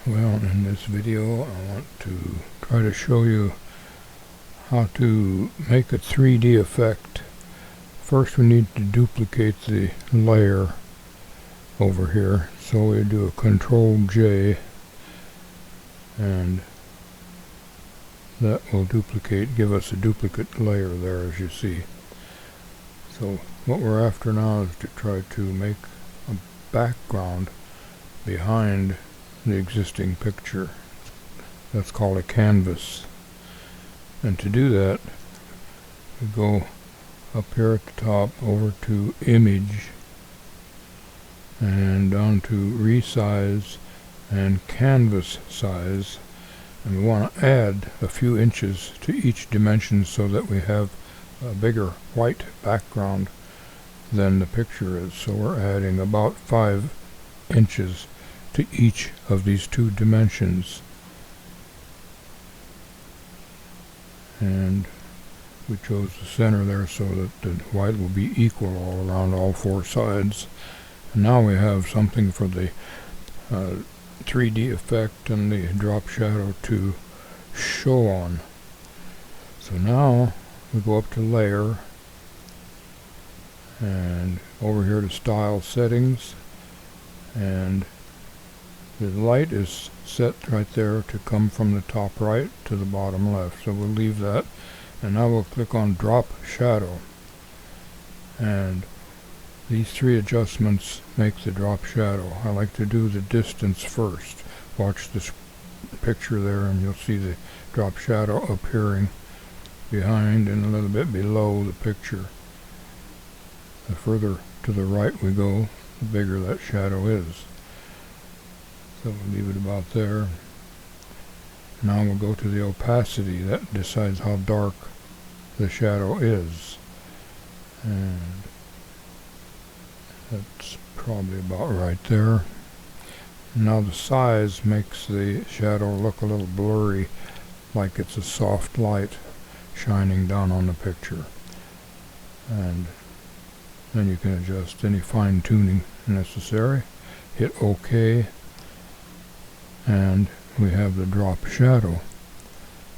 Well, in this video I want to try to show you how to make a 3D effect. First we need to duplicate the layer over here, so we do a Control J and that will give us a duplicate layer there, as you see. So what we're after now is to try to make a background behind the existing picture. That's called a canvas. And to do that, we go up here at the top over to Image and down to Resize and Canvas Size, and we want to add a few inches to each dimension so that we have a bigger white background than the picture is. So we're adding about 5 inches to each of these two dimensions, and we chose the center there so that the white will be equal all around all 4 sides. And now we have something for the 3D effect and the drop shadow to show on. So now we go up to Layer and over here to Style Settings, and the light is set right there to come from the top right to the bottom left, so we'll leave that. And now we'll click on Drop Shadow, and these 3 adjustments make the drop shadow. I like to do the distance first. Watch this picture there and you'll see the drop shadow appearing behind and a little bit below the picture. The further to the right we go, the bigger that shadow is. So we'll leave it about there. Now we'll go to the opacity. That decides how dark the shadow is. And that's probably about right there. Now the size makes the shadow look a little blurry, like it's a soft light shining down on the picture. And then you can adjust any fine-tuning necessary. Hit OK, and we have the drop shadow.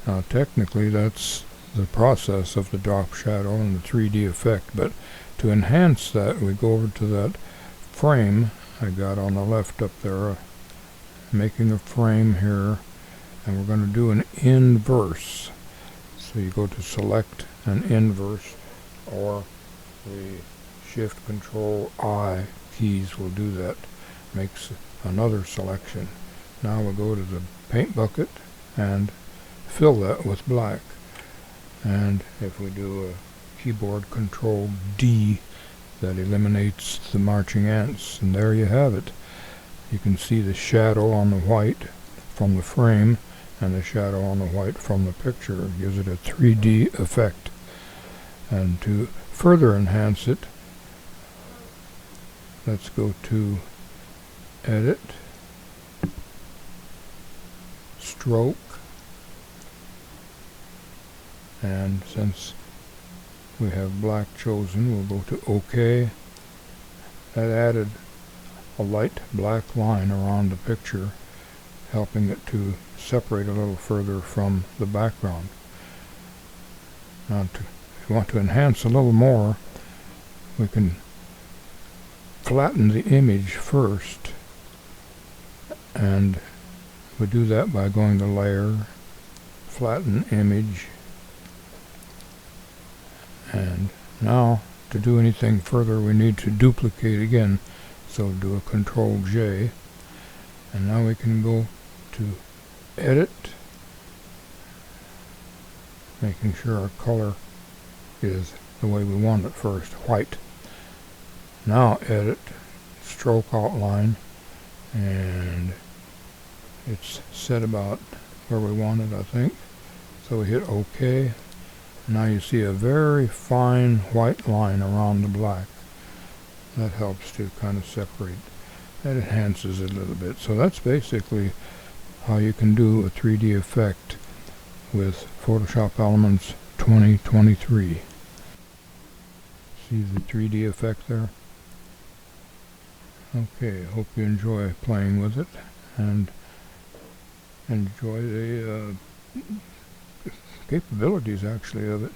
Now technically that's the process of the drop shadow and the 3D effect, but to enhance that we go over to that frame I got on the left up there, making a frame here, and we're going to do an inverse. So you go to Select an Inverse, or the Shift Control I keys will do that. Makes another selection. Now we'll go to the paint bucket and fill that with black. And if we do a keyboard Control D, that eliminates the marching ants, and there you have it. You can see the shadow on the white from the frame and the shadow on the white from the picture. It gives it a 3D effect. And to further enhance it, let's go to Edit, Stroke, and since we have black chosen, we'll go to OK. That added a light black line around the picture, helping it to separate a little further from the background. Now if you want to enhance a little more, we can flatten the image first, and we do that by going to Layer, Flatten Image. And now to do anything further we need to duplicate again, so do a Control J, and now we can go to Edit, making sure our color is the way we want it first, white. Now Edit, Stroke Outline, and it's set about where we want it, I think. So we hit OK. Now you see a very fine white line around the black. That helps to kind of separate. That enhances it a little bit. So that's basically how you can do a 3D effect with Photoshop Elements 2023. See the 3D effect there? Okay, hope you enjoy playing with it, and enjoy the capabilities actually of it.